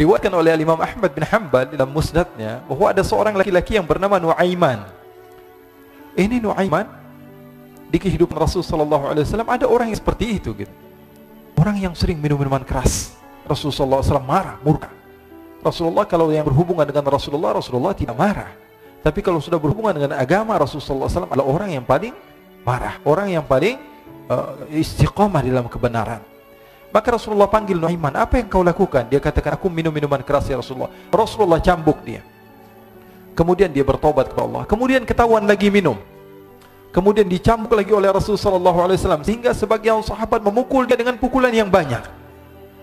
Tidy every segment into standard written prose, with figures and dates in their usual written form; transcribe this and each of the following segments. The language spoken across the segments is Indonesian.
Diriwayatkan oleh Imam Ahmad bin Hanbal dalam musnadnya bahwa ada seorang laki-laki yang bernama Nuaiman. Ini Nuaiman di kehidupan Rasul sallallahu alaihi wasallam ada orang yang seperti itu gitu. Orang yang sering minum minuman keras. Rasul sallallahu alaihi wasallam marah, murka. Rasulullah kalau yang berhubungan dengan Rasulullah tidak marah. Tapi kalau sudah berhubungan dengan agama, Rasul sallallahu alaihi wasallam adalah orang yang paling marah, orang yang paling istiqamah dalam kebenaran. Maka Rasulullah panggil Nuaiman, apa yang kau lakukan? Dia katakan, aku minum minuman keras ya Rasulullah. Rasulullah cambuk dia. Kemudian dia bertobat kepada Allah. Kemudian ketahuan lagi minum. Kemudian dicambuk lagi oleh Rasulullah sallallahu alaihi wasallam, sehingga sebagian sahabat memukul dia dengan pukulan yang banyak.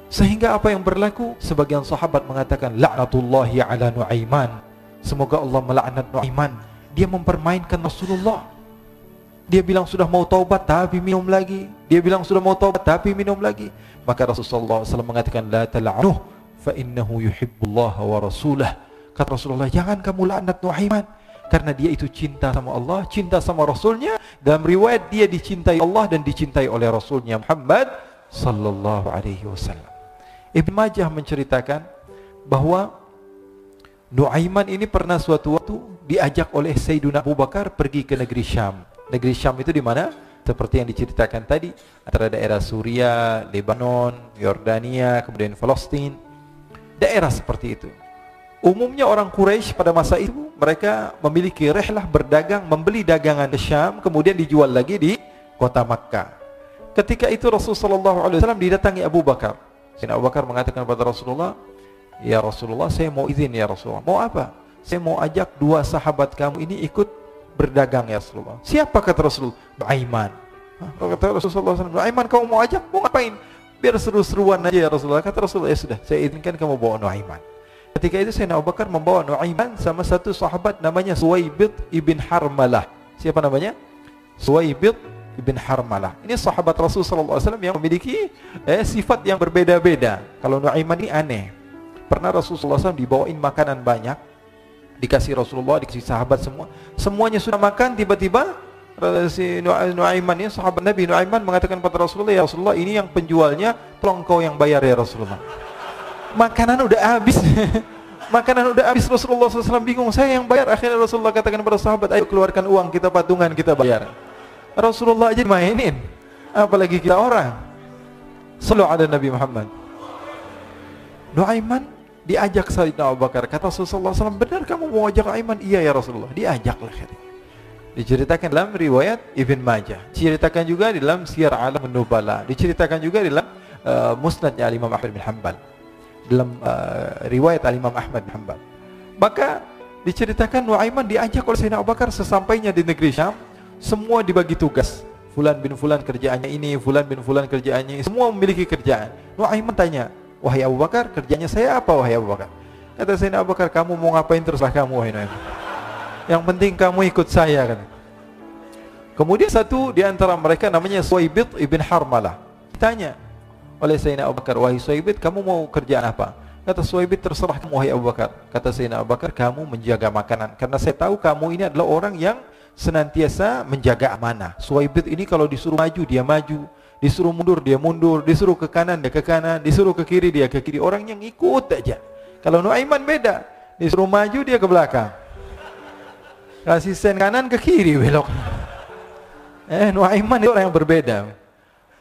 Sehingga apa yang berlaku? Sebagian sahabat mengatakan, la'natullahi ala Nuaiman. Semoga Allah melaknat Nuaiman. Dia mempermainkan Rasulullah. Dia bilang sudah mau taubat tapi minum lagi. Dia bilang sudah mau taubat tapi minum lagi. Maka Rasulullah SAW mengatakan, la tal'anuh fa innahu yuhibbullah wa rasulah. Kata Rasulullah, jangan kamu laknat Nuaiman, karena dia itu cinta sama Allah, cinta sama Rasulnya. Dalam riwayat dia dicintai Allah dan dicintai oleh Rasulnya Muhammad sallallahu alaihi wasallam. Ibn Majah menceritakan bahwa Nuaiman ini pernah suatu waktu diajak oleh Sayyidina Abu Bakar pergi ke negeri Syam. Negeri Syam itu di mana? Seperti yang diceritakan tadi, antara daerah Suriah, Lebanon, Yordania, kemudian Palestina. Daerah seperti itu. Umumnya orang Quraisy pada masa itu mereka memiliki rihlah berdagang, membeli dagangan ke Syam, kemudian dijual lagi di kota Makkah. Ketika itu Rasulullah SAW didatangi Abu Bakar. Sayyidina Abu Bakar mengatakan kepada Rasulullah, ya Rasulullah, saya mau izin ya Rasulullah. Mau apa? Saya mau ajak dua sahabat kamu ini ikut berdagang ya Rasulullah. Siapa kata Rasulullah? Nuaiman. Kata Rasulullah SAW, Nuaiman kamu mau ajak? Mau ngapain? Biar seru-seruan aja ya Rasulullah. Kata Rasulullah, ya sudah, saya izinkan kamu bawa Nuaiman. Ketika itu Sayyidina Abu Bakar membawa Nuaiman sama satu sahabat namanya Suwaibid ibn Harmalah. Siapa namanya? Suwaibid ibn Harmalah. Ini sahabat Rasul sallallahu alaihi wasallam yang memiliki sifat yang berbeda-beda. Kalau Nuaiman ini aneh. Pernah Rasulullah SAW dibawain makanan banyak, dikasih Rasulullah, dikasih sahabat semua. Semuanya sudah makan, tiba-tiba si Nuaiman ini, sahabat Nabi Nuaiman mengatakan kepada Rasulullah, ya Rasulullah, ini yang penjualnya, tolong kau yang bayar ya Rasulullah. Makanan udah habis. Makanan udah habis. Rasulullah SAW bingung, saya yang bayar. Akhirnya Rasulullah katakan kepada sahabat, ayo keluarkan uang, kita patungan, kita bayar. Rasulullah aja mainin, apalagi kita orang. Sallallahu ala Nabi Muhammad. Nuaiman diajak Sayyidina Abu Bakar. Kata Rasulullah SAW, benar kamu mau ajak Nuaiman? Iya ya Rasulullah. Diajaklah. Diceritakan dalam riwayat Ibn Majah, diceritakan juga di dalam Siyar A'lam An-Nubala, diceritakan juga di dalam musnadnya Imam Ahmad bin Hanbal, dalam riwayat Imam Ahmad bin Hanbal. Maka diceritakan Nuaiman diajak oleh Sayyidina Abu Bakar. Sesampainya di negeri Syam, semua dibagi tugas. Fulan bin Fulan kerjaannya ini, Fulan bin Fulan kerjaannya ini. Semua memiliki kerjaan. Nuaiman tanya, wahai Abu Bakar, kerjanya saya apa wahai Abu Bakar? Kata Sayyidina Abu Bakar, kamu mau ngapain terserah kamu wahai Nuaiman. Yang penting kamu ikut saya kan. Kemudian satu di antara mereka namanya Suwaibid ibn Harmalah. Ditanya oleh Sayyidina Abu Bakar, wahai Suwaibid, kamu mau kerjaan apa? Kata Suwaibid, terserah kamu wahai Abu Bakar. Kata Sayyidina Abu Bakar, kamu menjaga makanan, karena saya tahu kamu ini adalah orang yang senantiasa menjaga amanah. Suwaibid ini kalau disuruh maju dia maju, disuruh mundur dia mundur, disuruh ke kanan dia ke kanan, disuruh ke kiri dia ke kiri. Orang yang ikut aja. Kalau Nuaiman beda, disuruh maju dia ke belakang, kasih sen kanan ke kiri belok. Nuaiman itu orang yang berbeda.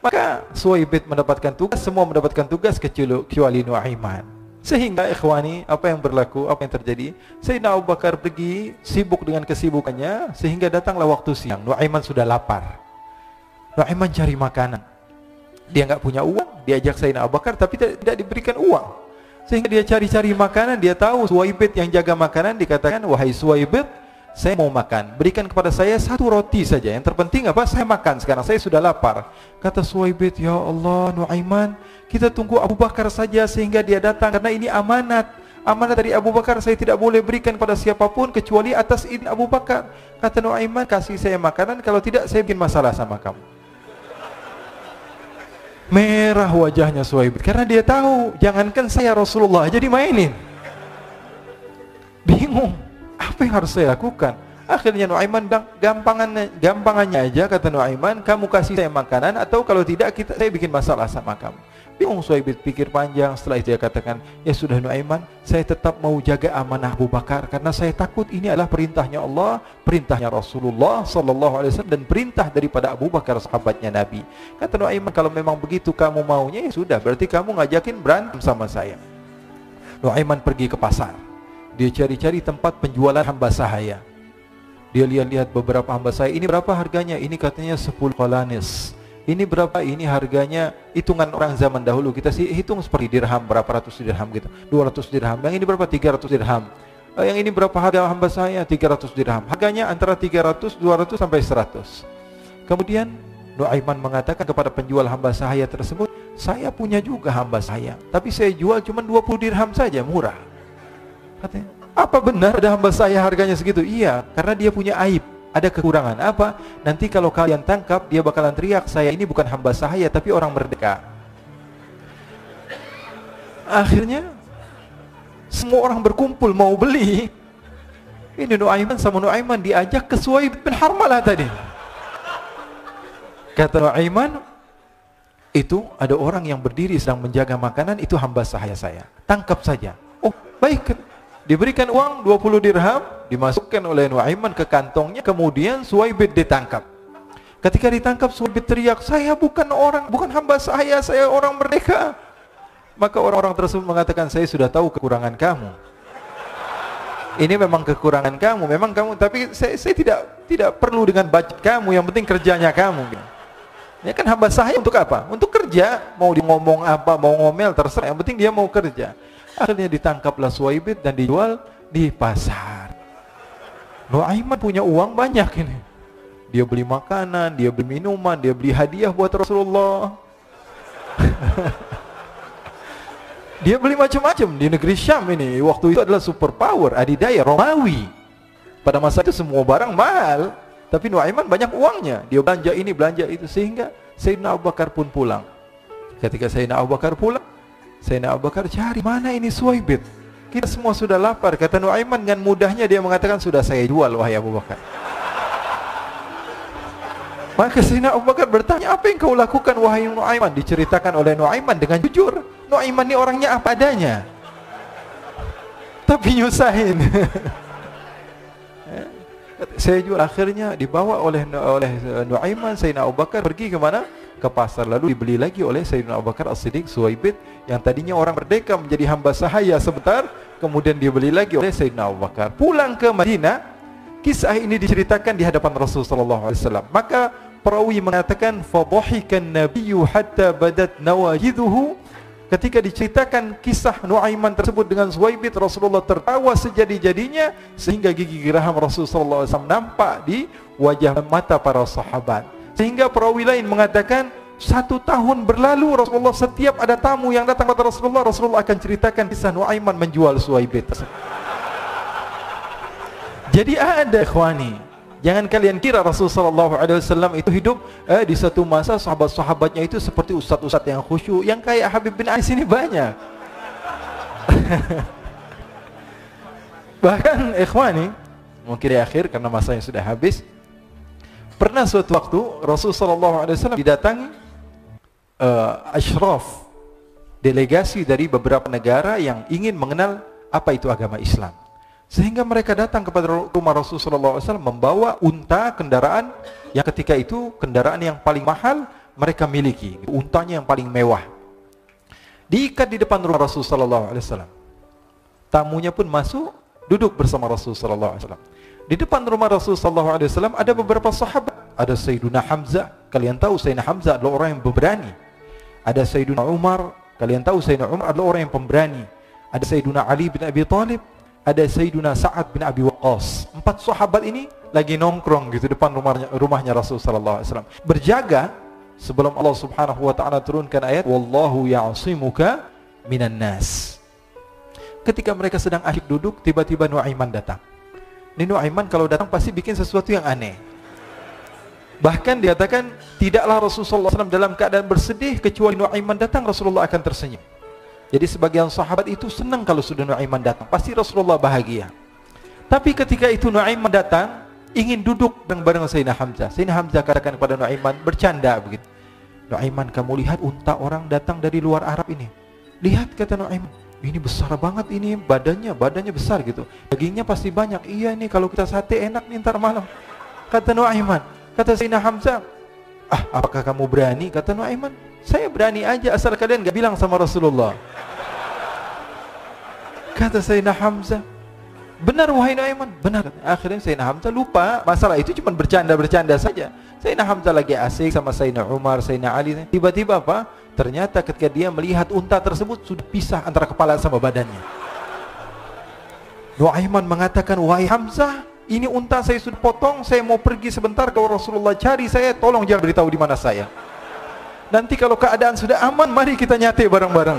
Maka Suwaibid mendapatkan tugas, semua mendapatkan tugas kecuali Nuaiman. Sehingga ikhwani, apa yang berlaku, apa yang terjadi? Sayyidina Abu Bakar pergi sibuk dengan kesibukannya, sehingga datanglah waktu siang. Nuaiman sudah lapar. Nuaiman cari makanan. Dia enggak punya uang, diajak Sayyidina Abu Bakar tapi tidak diberikan uang. Sehingga dia cari-cari makanan, dia tahu Suwaibid yang jaga makanan, dikatakan, wahai Suwaibid, saya mau makan, berikan kepada saya satu roti saja. Yang terpenting apa? Saya makan sekarang, saya sudah lapar. Kata Suwaibid, ya Allah Nuaiman, kita tunggu Abu Bakar saja sehingga dia datang, karena ini amanat. Amanat dari Abu Bakar, saya tidak boleh berikan pada siapapun kecuali atas izin Abu Bakar. Kata Nuaiman, kasih saya makanan, kalau tidak saya bikin masalah sama kamu. Merah wajahnya Suwaibid, karena dia tahu, jangankan saya Rasulullah aja dimainin. Bingung, apa yang harus saya lakukan? Akhirnya Nuaiman bilang, gampangannya aja, kata Nuaiman, kamu kasih saya makanan, atau kalau tidak saya bikin masalah sama kamu. Bingung Suhaib pikir panjang. Setelah itu dia katakan, ya sudah Nuaiman, saya tetap mau jaga amanah Abu Bakar karena saya takut ini adalah perintahnya Allah, perintahnya Rasulullah sallallahu alaihi wasallam, dan perintah daripada Abu Bakar sahabatnya Nabi. Kata Nuaiman, kalau memang begitu kamu maunya, ya sudah, berarti kamu ngajakin berantem sama saya. Nuaiman pergi ke pasar. Dia cari-cari tempat penjualan hamba sahaya. Dia lihat-lihat beberapa hamba sahaya. Ini berapa harganya? Ini katanya 10 qalanis. Ini berapa? Ini harganya hitungan orang zaman dahulu. Kita sih hitung seperti dirham, berapa ratus dirham gitu. 200 dirham. Yang ini berapa? 300 dirham. Yang ini berapa harga hamba saya? 300 dirham. Harganya antara 300, 200 sampai 100. Kemudian Nuaiman mengatakan kepada penjual hamba sahaya tersebut, saya punya juga hamba saya, tapi saya jual cuma 20 dirham saja, murah. Katanya, apa benar ada hamba saya harganya segitu? Iya, karena dia punya aib, ada kekurangan. Apa? Nanti kalau kalian tangkap, dia bakalan teriak, saya ini bukan hamba sahaya tapi orang merdeka. Akhirnya semua orang berkumpul mau beli. Ini Nuaiman sama Nuaiman diajak ke Suhaib bin Harmalah tadi. Kata Nuaiman, itu ada orang yang berdiri sedang menjaga makanan, itu hamba sahaya saya, tangkap saja. Oh baik. Diberikan uang 20 dirham, dimasukkan oleh Nuaiman ke kantongnya, kemudian Suhaib ditangkap. Ketika ditangkap, Suhaib teriak, saya bukan hamba saya orang merdeka. Maka orang-orang tersebut mengatakan, saya sudah tahu kekurangan kamu. Ini memang kekurangan kamu, memang kamu, tapi saya tidak perlu dengan budget kamu, yang penting kerjanya kamu. Ya kan hamba sahaya untuk apa? Untuk kerja, mau dia ngomong apa, mau ngomel terserah, yang penting dia mau kerja. Akhirnya ditangkaplah Suhaib dan dijual di pasar. Nuaiman punya uang banyak ini. Dia beli makanan, dia beli minuman, dia beli hadiah buat Rasulullah. Dia beli macam-macam di negeri Syam ini. Waktu itu adalah superpower, adidaya Romawi. Pada masa itu semua barang mahal, tapi Nuaiman banyak uangnya. Dia belanja ini, belanja itu, sehingga Sayyidina Abu Bakar pun pulang. Ketika Sayyidina Abu Bakar pulang, Sayyidina Abu Bakar cari, mana ini Suhaib? Kita semua sudah lapar. Kata Nuaiman dengan mudahnya dia mengatakan, sudah saya jual wahai Abu Bakar. Maka Sayyidina Abu Bakar bertanya, apa yang kau lakukan wahai Nuaiman? Diceritakan oleh Nuaiman dengan jujur. Nuaiman ini orangnya apa adanya, tapi nyusahin. Saya jual. Akhirnya dibawa oleh Nuaiman, Sayyidina Abu Bakar pergi ke mana? Ke pasar, lalu dibeli lagi oleh Sayyidina Abu Bakar As-Siddiq. Suhaib yang tadinya orang merdeka menjadi hamba sahaya sebentar, kemudian dibeli lagi oleh Sayyidina Abu Bakar. Pulang ke Madinah, kisah ini diceritakan di hadapan Rasulullah sallallahu alaihi wasallam. Maka perawi mengatakan, fadhahikan nabiyyu hatta badat nawajiduhu. Ketika diceritakan kisah Nuaiman tersebut dengan Suhaib, Rasulullah tertawa sejadi-jadinya sehingga gigi geraham Rasulullah sallallahu alaihi wasallam nampak di wajah mata para sahabat. Sehingga perawi lain mengatakan, 1 tahun berlalu Rasulullah, setiap ada tamu yang datang kepada Rasulullah, Rasulullah akan ceritakan kisah Nuaiman menjual Suhaib. Jadi ada ikhwani, jangan kalian kira Rasulullah SAW itu hidup di satu masa sahabat-sahabatnya itu seperti ustaz-ustaz yang khusyuk, yang kayak Habib bin Ais ini banyak. Bahkan ikhwani, mungkin di akhir karena masanya sudah habis, pernah suatu waktu Rasulullah SAW didatangi asyraf, delegasi dari beberapa negara yang ingin mengenal apa itu agama Islam. Sehingga mereka datang kepada rumah Rasulullah SAW membawa unta, kendaraan yang ketika itu kendaraan yang paling mahal mereka miliki, untanya yang paling mewah. Diikat di depan rumah Rasulullah SAW. Tamunya pun masuk, duduk bersama Rasulullah SAW. Di depan rumah Rasulullah SAW ada beberapa sahabat. Ada Sayyiduna Hamzah, kalian tahu Sayyidina Hamzah adalah orang yang pemberani. Ada Sayyiduna Umar, kalian tahu Sayyidina Umar adalah orang yang pemberani. Ada Sayyiduna Ali bin Abi Thalib, ada Sayyiduna Sa'ad bin Abi Waqqas. 4 sahabat ini lagi nongkrong gitu depan rumahnya Rasulullah SAW, berjaga sebelum Allah Subhanahu wa taala turunkan ayat wallahu ya'simuka minan nas. Ketika mereka sedang asyik duduk, tiba-tiba Nuaiman datang. Ini Nuaiman kalau datang pasti bikin sesuatu yang aneh. Bahkan dikatakan tidaklah Rasulullah SAW dalam keadaan bersedih, kecuali Nuaiman datang Rasulullah akan tersenyum. Jadi sebagian sahabat itu senang kalau sudah Nuaiman datang, pasti Rasulullah bahagia. Tapi ketika itu Nuaiman datang, ingin duduk bareng Sayyidina Hamzah. Sayyidina Hamzah katakan kepada Nuaiman, bercanda begitu. Nuaiman, kamu lihat unta orang datang dari luar Arab ini. Lihat, kata Nuaiman, ini besar banget ini, badannya besar gitu. Dagingnya pasti banyak. Iya nih, kalau kita sate enak nih ntar malam. Kata Nuaiman. Kata Sayyidina Hamzah, apakah kamu berani? Kata Nuaiman, saya berani aja asal kalian gak bilang sama Rasulullah. Kata Sayyidina Hamzah, benar wahai Nuaiman, benar. Akhirnya Sayyidina Hamzah lupa masalah itu, cuma bercanda-bercanda saja. Sayyidina Hamzah lagi asik sama Sayyidina Umar, Sayyidina Ali. Tiba-tiba apa? Ternyata ketika dia melihat unta tersebut sudah pisah antara kepala sama badannya. Nuaiman mengatakan, wahai Hamzah, ini unta saya sudah potong, saya mau pergi sebentar, kalau Rasulullah cari saya, tolong jangan beritahu di mana saya. Nanti kalau keadaan sudah aman, mari kita nyate bareng-bareng.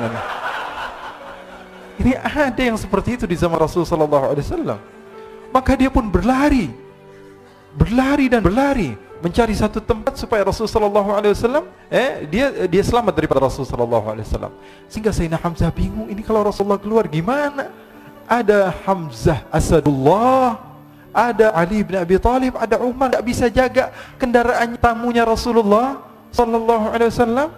Ini ada yang seperti itu di zaman Rasulullah SAW. Maka dia pun berlari dan berlari mencari satu tempat supaya Rasulullah SAW dia selamat daripada Rasulullah SAW. Sehingga Sayyidina Hamzah bingung, ini kalau Rasulullah keluar gimana? Ada Hamzah Asadullah, ada Ali bin Abi Thalib, ada Umar, tak bisa jaga kendaraan tamunya Rasulullah SAW.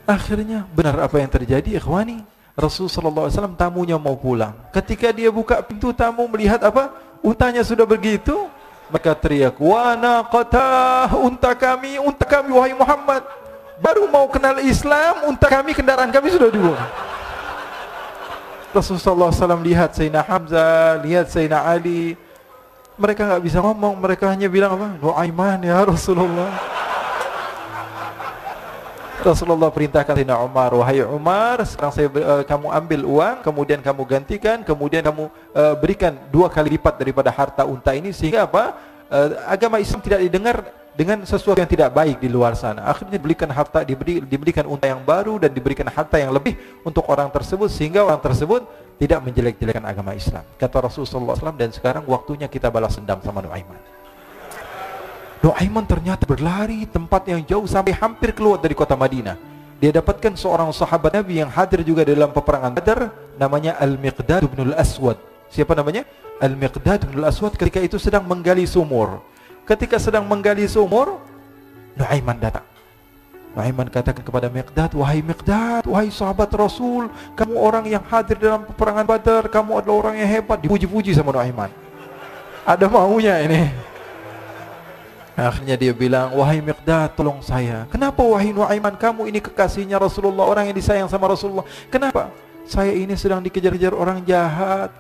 Akhirnya benar apa yang terjadi, ikhwani. Rasulullah SAW tamunya mau pulang. Ketika dia buka pintu, tamu melihat apa? Untanya sudah begitu. Maka teriak, wa naqatah, unta kami wahai Muhammad. Baru mau kenal Islam, unta kami, kendaraan kami sudah dibuang. Rasulullah SAW lihat Sayyidina Hamzah, lihat Sayyidina Ali. Mereka gak bisa ngomong, mereka hanya bilang apa? Nuaiman ya Rasulullah. Rasulullah perintahkan Sayyidina Umar, wahai Umar, sekarang kamu ambil uang, kemudian kamu gantikan, kemudian kamu berikan 2 kali lipat daripada harta unta ini, sehingga apa? Agama Islam tidak didengar dengan sesuatu yang tidak baik di luar sana. Akhirnya diberikan harta, diberikan unta yang baru dan diberikan harta yang lebih untuk orang tersebut, sehingga orang tersebut tidak menjelek-jelekan agama Islam. Kata Rasulullah SAW, dan sekarang waktunya kita balas dendam sama Nuaiman. Nuaiman ternyata berlari tempat yang jauh sampai hampir keluar dari kota Madinah. Dia dapatkan seorang sahabat Nabi yang hadir juga dalam peperangan Badar, namanya Al-Miqdad bin Al-Aswad. Siapa namanya? Al-Miqdad bin Al-Aswad ketika itu sedang menggali sumur. Ketika sedang menggali sumur, Nuaiman datang. Nuaiman katakan kepada Miqdad, wahai Miqdad, wahai sahabat Rasul, kamu orang yang hadir dalam peperangan Badar, kamu adalah orang yang hebat. Dipuji-puji sama Nuaiman. Ada maunya ini. Akhirnya dia bilang, wahai Miqdad, tolong saya. Kenapa wahai Nuaiman, kamu ini kekasihnya Rasulullah, orang yang disayang sama Rasulullah. Kenapa? Saya ini sedang dikejar-kejar orang jahat.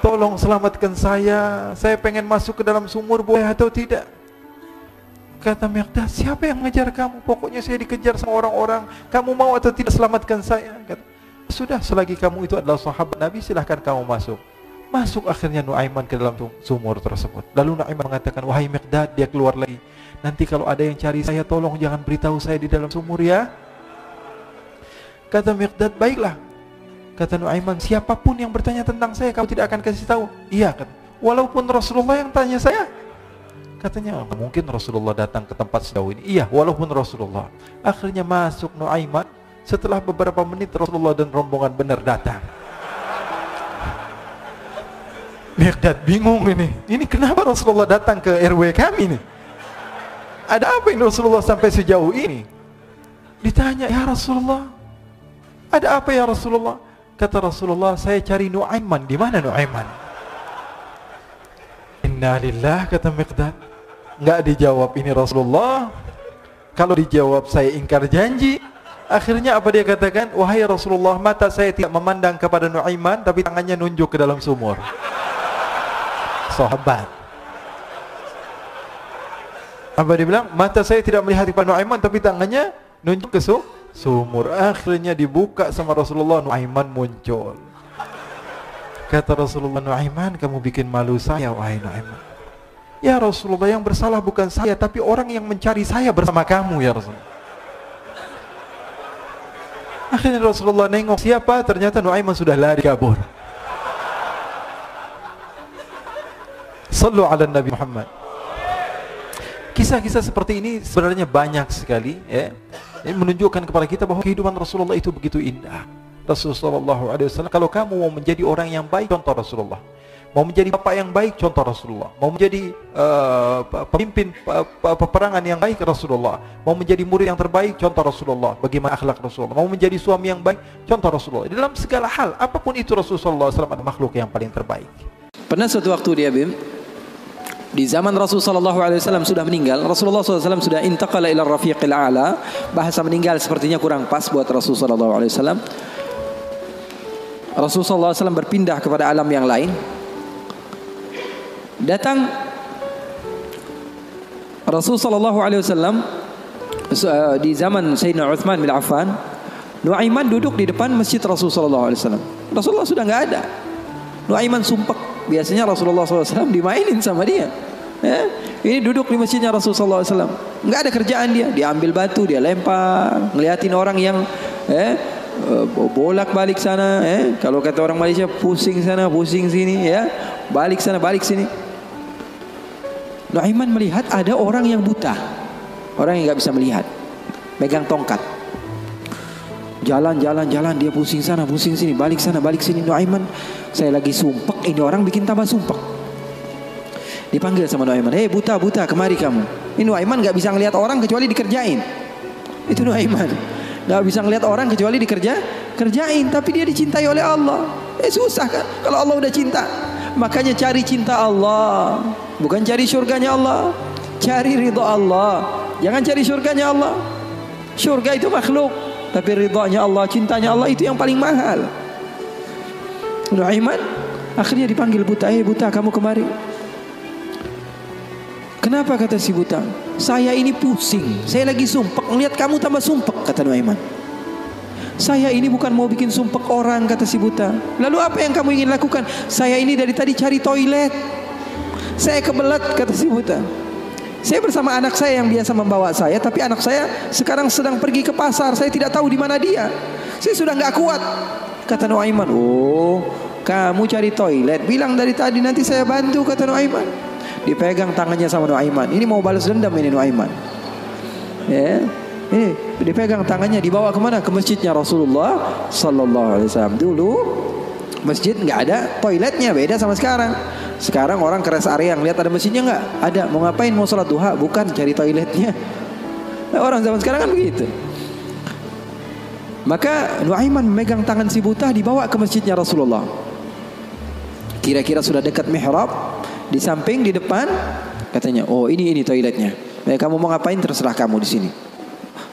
Tolong selamatkan saya. Saya pengen masuk ke dalam sumur, boleh atau tidak? Kata Miqdad, siapa yang mengejar kamu? Pokoknya saya dikejar sama orang-orang. Kamu mau atau tidak selamatkan saya? Kata, sudah, selagi kamu itu adalah sahabat Nabi, silahkan kamu masuk. Masuk akhirnya Nuaiman ke dalam sumur tersebut. Lalu Nuaiman mengatakan, wahai Miqdad, dia keluar lagi. Nanti kalau ada yang cari saya, tolong jangan beritahu saya di dalam sumur ya. Kata Miqdad, baiklah. Kata Nuaiman, siapapun yang bertanya tentang saya, kamu tidak akan kasih tahu. Iya, kata. Walaupun Rasulullah yang tanya saya. Katanya, mungkin Rasulullah datang ke tempat sejauh ini. Iya, walaupun Rasulullah. Akhirnya masuk Nuaiman. Setelah beberapa menit, Rasulullah dan rombongan benar datang. Miqdad bingung ini. Ini kenapa Rasulullah datang ke RW kami nih? Ada apa yang Rasulullah sampai sejauh ini? Ditanya, ya Rasulullah, ada apa ya Rasulullah? Kata Rasulullah, saya cari Nuaiman. Di mana Nuaiman? Innalillah, kata Miqdad. Enggak dijawab ini Rasulullah. Kalau dijawab saya ingkar janji. Akhirnya apa dia katakan? Wahai Rasulullah, mata saya tidak memandang kepada Nuaiman, tapi tangannya nunjuk ke dalam sumur. Sahabat. Apa dia bilang? Mata saya tidak melihat kepada Nuaiman, tapi tangannya nunjuk ke sumur. Akhirnya dibuka sama Rasulullah, Nuaiman muncul. Kata Rasulullah, Nuaiman, kamu bikin malu saya, wahai Nuaiman. Ya Rasulullah, yang bersalah bukan saya, tapi orang yang mencari saya bersama kamu, ya Rasulullah. Akhirnya Rasulullah nengok, siapa? Ternyata Nuaiman sudah lari kabur. Sallu ala Nabi Muhammad. Kisah-kisah seperti ini sebenarnya banyak sekali, ya. Ini menunjukkan kepada kita bahwa kehidupan Rasulullah itu begitu indah. Rasulullah SAW, kalau kamu mau menjadi orang yang baik, contoh Rasulullah. Mau menjadi bapak yang baik, contoh Rasulullah. Mau menjadi pemimpin peperangan yang baik, Rasulullah. Mau menjadi murid yang terbaik, contoh Rasulullah. Bagaimana akhlak Rasulullah. Mau menjadi suami yang baik, contoh Rasulullah. Dalam segala hal, apapun itu Rasulullah SAW adalah makhluk yang paling terbaik. Pernah suatu waktu dia di zaman Rasulullah SAW sudah meninggal. Rasulullah SAW sudah intaqala ila rafiqil a'la. Bahasa meninggal sepertinya kurang pas buat Rasulullah SAW. Rasulullah SAW berpindah kepada alam yang lain. Datang Rasulullah SAW di zaman Sayyidina Uthman bin Affan. Nuaiman duduk di depan masjid Rasulullah SAW. Rasulullah sudah nggak ada. Nuaiman sumpek. Biasanya Rasulullah SAW dimainin sama dia. Ini duduk di masjidnya Rasulullah SAW. Nggak ada kerjaan dia. Dia ambil batu, dia lempar, ngeliatin orang yang bolak balik sana. Kalau kata orang Malaysia, pusing sana, pusing sini, balik sana, balik sini. Nuaiman melihat ada orang yang buta, orang yang nggak bisa melihat, megang tongkat, jalan, dia pusing sana, pusing sini, balik sana, balik sini. Nuaiman, saya lagi sumpek, ini orang bikin tambah sumpek. Dipanggil sama Nuaiman, hei buta, kemari kamu. Ini Nuaiman nggak bisa ngelihat orang kecuali dikerjain. Itu Nuaiman, nggak bisa ngelihat orang kecuali kerjain. Tapi dia dicintai oleh Allah. Susah kan? Kalau Allah udah cinta, makanya cari cinta Allah. Bukan cari surganya Allah, cari ridha Allah. Jangan cari surganya Allah. Surga itu makhluk, tapi ridhanya Allah, cintanya Allah itu yang paling mahal. Nuaiman akhirnya dipanggil buta. Buta, kamu kemari. Kenapa, kata si buta? Saya ini pusing, saya lagi sumpek, ngelihat kamu tambah sumpek, kata Nuaiman. Saya ini bukan mau bikin sumpek orang, kata si buta. Lalu apa yang kamu ingin lakukan? Saya ini dari tadi cari toilet. Saya kebelet, kata si buta. Saya bersama anak saya yang biasa membawa saya, tapi anak saya sekarang sedang pergi ke pasar. Saya tidak tahu di mana dia. Saya sudah nggak kuat, kata Nuaiman. Oh, kamu cari toilet, bilang dari tadi, nanti saya bantu, kata Nuaiman. Dipegang tangannya sama Nuaiman. Ini mau balas dendam ini Nuaiman. Ini dipegang tangannya, dibawa kemana? Ke masjidnya Rasulullah Sallallahu Alaihi Wasallam. Dulu masjid nggak ada toiletnya, beda sama sekarang. Sekarang orang ke rest area, ngeliat ada masjidnya nggak? Ada. Mau ngapain? Mau sholat duha? Bukan, cari toiletnya. Orang zaman sekarang kan begitu. Maka Nuaiman memegang tangan si buta, dibawa ke masjidnya Rasulullah. Kira-kira sudah dekat mihrab, di samping, di depan, katanya, oh ini toiletnya. Kamu mau ngapain? Terserah kamu di sini.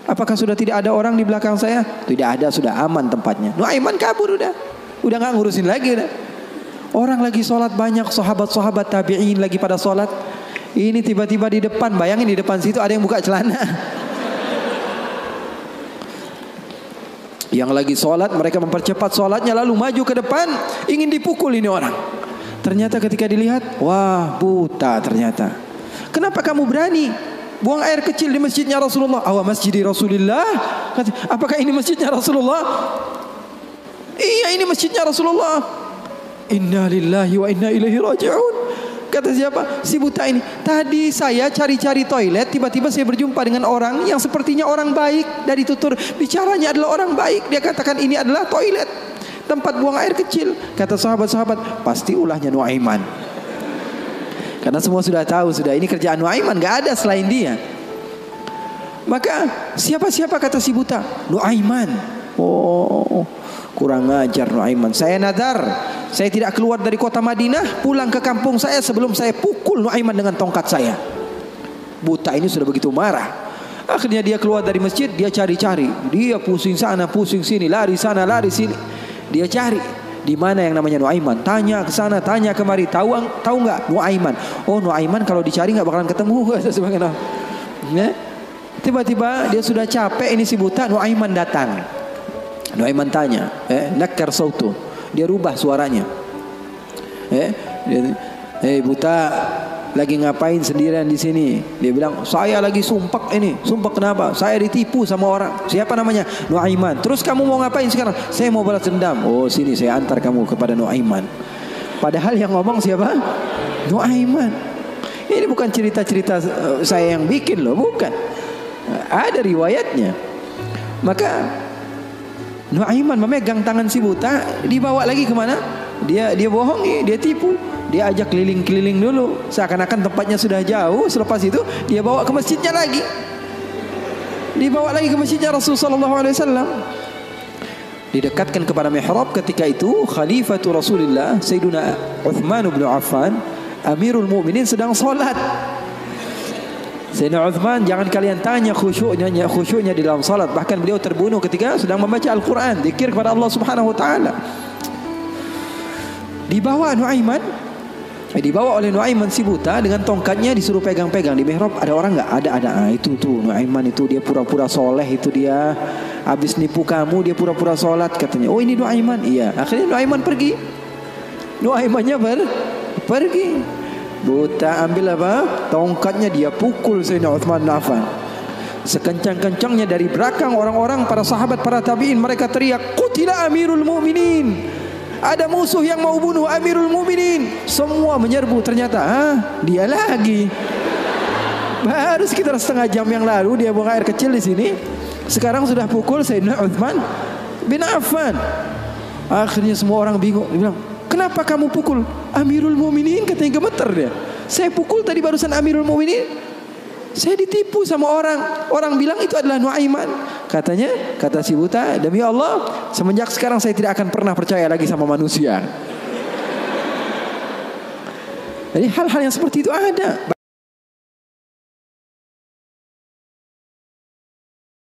Apakah sudah tidak ada orang di belakang saya? Tidak ada, sudah aman tempatnya. Nuaiman kabur udah nggak ngurusin lagi udah. Orang lagi sholat banyak, sahabat-sahabat tabi'in lagi pada sholat. Ini tiba-tiba di depan, bayangin di depan situ ada yang buka celana. Yang lagi sholat, mereka mempercepat sholatnya, lalu maju ke depan, ingin dipukul ini orang. Ternyata ketika dilihat, wah buta ternyata. Kenapa kamu berani buang air kecil di masjidnya Rasulullah? Awa masjidi Rasulullah. Apakah ini masjidnya Rasulullah? Iya, ini masjidnya Rasulullah. Inna lillahi wa inna ilaihi raji'un. Kata siapa? Si buta ini. Tadi saya cari-cari toilet, tiba-tiba saya berjumpa dengan orang yang sepertinya orang baik. Dari tutur bicaranya adalah orang baik. Dia katakan ini adalah toilet, tempat buang air kecil. Kata sahabat-sahabat, pasti ulahnya Nuaiman. Karena semua sudah tahu, sudah ini kerjaan Nuaiman, gak ada selain dia. Maka siapa-siapa, kata si buta? Nuaiman. Oh, kurang ajar Nuaiman. Saya nadar, saya tidak keluar dari kota Madinah, pulang ke kampung saya sebelum saya pukul Nuaiman dengan tongkat saya. Buta ini sudah begitu marah. Akhirnya dia keluar dari masjid, dia cari-cari. Dia pusing sana, pusing sini, lari sana, lari sini. Dia cari di mana yang namanya Nuaiman. Tanya ke sana, tanya kemari. Tahu nggak Nuaiman? Oh, Nuaiman kalau dicari nggak bakalan ketemu. Tiba-tiba dia sudah capek, ini si buta. Nuaiman datang. Nuaiman tanya, nakar sautu. Dia rubah suaranya. Buta, lagi ngapain sendirian di sini? Dia bilang, saya lagi sumpek ini. Sumpek kenapa? Saya ditipu sama orang. Siapa namanya? Nuaiman. Terus kamu mau ngapain sekarang? Saya mau balas dendam. Oh, sini saya antar kamu kepada Nuaiman. Padahal yang ngomong siapa? Nuaiman. Ini bukan cerita-cerita saya yang bikin loh, bukan. Ada riwayatnya. Maka Nuaiman memegang tangan si buta, dibawa lagi kemana? Dia bohongi, dia tipu. Dia ajak keliling-keliling dulu, seakan-akan tempatnya sudah jauh. Selepas itu dia bawa ke masjidnya lagi. Dibawa lagi ke masjidnya Rasulullah SAW. Didekatkan kepada mihrab. Ketika itu Khalifatu Rasulullah Sayyiduna Uthman bin Affan, Amirul Mukminin, sedang solat. Sayyidina Uthman, jangan kalian tanya khusyuknya di dalam salat. Bahkan beliau terbunuh ketika sedang membaca Al-Quran, zikir kepada Allah Subhanahu Wa Taala. Dibawa oleh Nuaiman si buta dengan tongkatnya, disuruh pegang-pegang di mihrab. Ada orang nggak? Ada. Itu tuh Nuaiman itu, dia pura-pura soleh itu, dia habis nipu kamu, dia pura-pura sholat katanya. Oh ini Nuaiman. Iya. Akhirnya Nuaiman pergi. Nuaimannya pergi. Buta ambil apa? Tongkatnya, dia pukul Sayyidina Uthman bin Affan. Sekencang-kencangnya dari belakang orang-orang, para sahabat, para tabi'in, mereka teriak, "Qutila Amirul Mukminin." Ada musuh yang mau bunuh Amirul Mukminin. Semua menyerbu. Ternyata dia lagi. Baru sekitar setengah jam yang lalu dia buang air kecil di sini. Sekarang sudah pukul Sayyidina Uthman bin Affan. Akhirnya semua orang bingung. Dia bilang, "Kenapa kamu pukul Amirul Mukminin?" Katanya gemeter dia. "Saya pukul tadi barusan Amirul Mukminin. Saya ditipu sama orang. Orang bilang itu adalah Nuaiman." Katanya, kata si buta, "Demi Allah, semenjak sekarang saya tidak akan pernah percaya lagi sama manusia." Jadi hal-hal yang seperti itu ada.